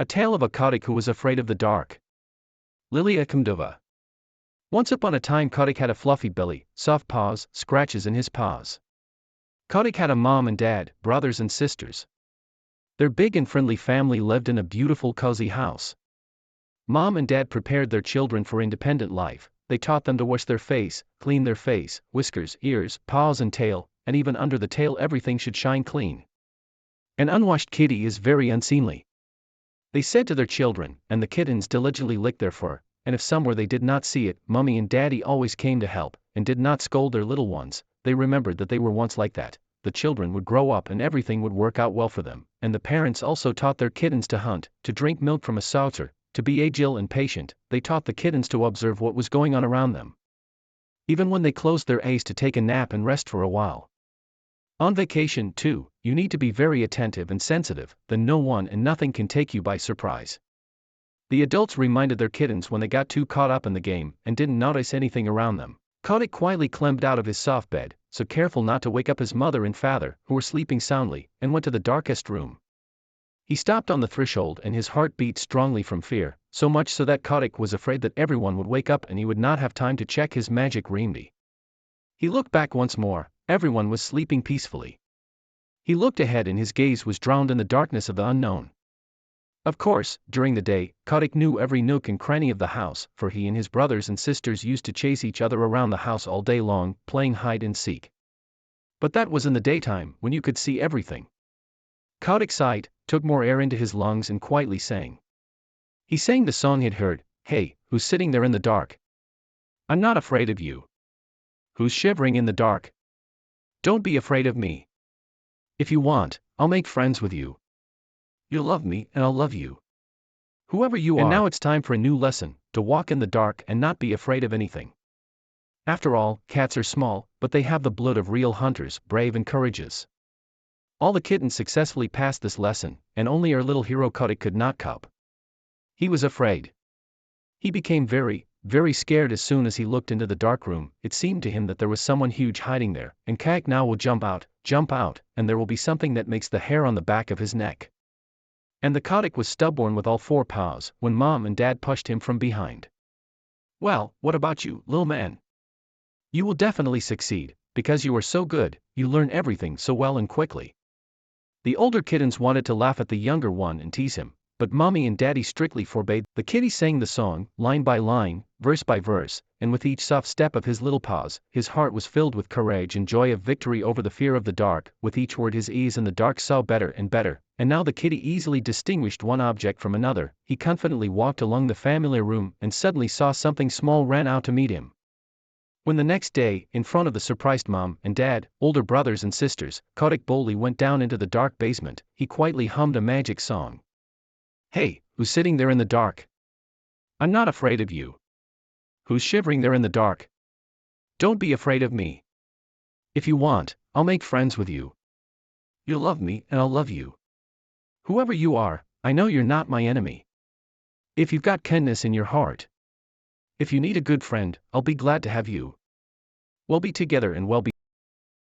A tale of a Kotick who was afraid of the dark. Lilia Kumdova. Once upon a time Kotick had a fluffy belly, soft paws, scratches in his paws. Kotick had a mom and dad, brothers and sisters. Their big and friendly family lived in a beautiful cozy house. Mom and dad prepared their children for independent life. They taught them to wash their face, clean their face, whiskers, ears, paws and tail, and even under the tail everything should shine clean. An unwashed kitty is very unseemly. They said to their children, and the kittens diligently licked their fur, and if somewhere they did not see it, Mummy and Daddy always came to help, and did not scold their little ones. They remembered that they were once like that. The children would grow up and everything would work out well for them, and the parents also taught their kittens to hunt, to drink milk from a saucer, to be agile and patient. They taught the kittens to observe what was going on around them. Even when they closed their eyes to take a nap and rest for a while. On vacation, too, you need to be very attentive and sensitive, then no one and nothing can take you by surprise. The adults reminded their kittens when they got too caught up in the game and didn't notice anything around them. Kotick quietly climbed out of his soft bed, so careful not to wake up his mother and father, who were sleeping soundly, and went to the darkest room. He stopped on the threshold and his heart beat strongly from fear, so much so that Kotick was afraid that everyone would wake up and he would not have time to check his magic remedy. He looked back once more. Everyone was sleeping peacefully. He looked ahead and his gaze was drowned in the darkness of the unknown. Of course, during the day, Kotick knew every nook and cranny of the house, for he and his brothers and sisters used to chase each other around the house all day long, playing hide and seek. But that was in the daytime, when you could see everything. Kotick sighed, took more air into his lungs and quietly sang. He sang the song he'd heard. Hey, who's sitting there in the dark? I'm not afraid of you. Who's shivering in the dark? Don't be afraid of me. If you want, I'll make friends with you. You'll love me and I'll love you. Whoever you are. And now it's time for a new lesson, to walk in the dark and not be afraid of anything. After all, cats are small, but they have the blood of real hunters, brave and courageous. All the kittens successfully passed this lesson, and only our little hero Kotick could not cope. He was afraid. He became very scared as soon as he looked into the dark room. It seemed to him that there was someone huge hiding there, and Kotick now will jump out, and there will be something that makes the hair on the back of his neck. And the Kotick was stubborn with all four paws, when Mom and Dad pushed him from behind. Well, what about you, little man? You will definitely succeed, because you are so good, you learn everything so well and quickly. The older kittens wanted to laugh at the younger one and tease him, but Mommy and Daddy strictly forbade. The kitty sang the song, line by line, verse by verse, and with each soft step of his little paws, his heart was filled with courage and joy of victory over the fear of the dark. With each word his eyes in the dark saw better and better, and now the kitty easily distinguished one object from another. He confidently walked along the familiar room and suddenly saw something small ran out to meet him. When the next day, in front of the surprised Mom and Dad, older brothers and sisters, Kotick boldly went down into the dark basement. He quietly hummed a magic song. Hey, who's sitting there in the dark? I'm not afraid of you. Who's shivering there in the dark? Don't be afraid of me. If you want, I'll make friends with you. You'll love me and I'll love you. Whoever you are, I know you're not my enemy. If you've got kindness in your heart. If you need a good friend, I'll be glad to have you. We'll be together and we'll be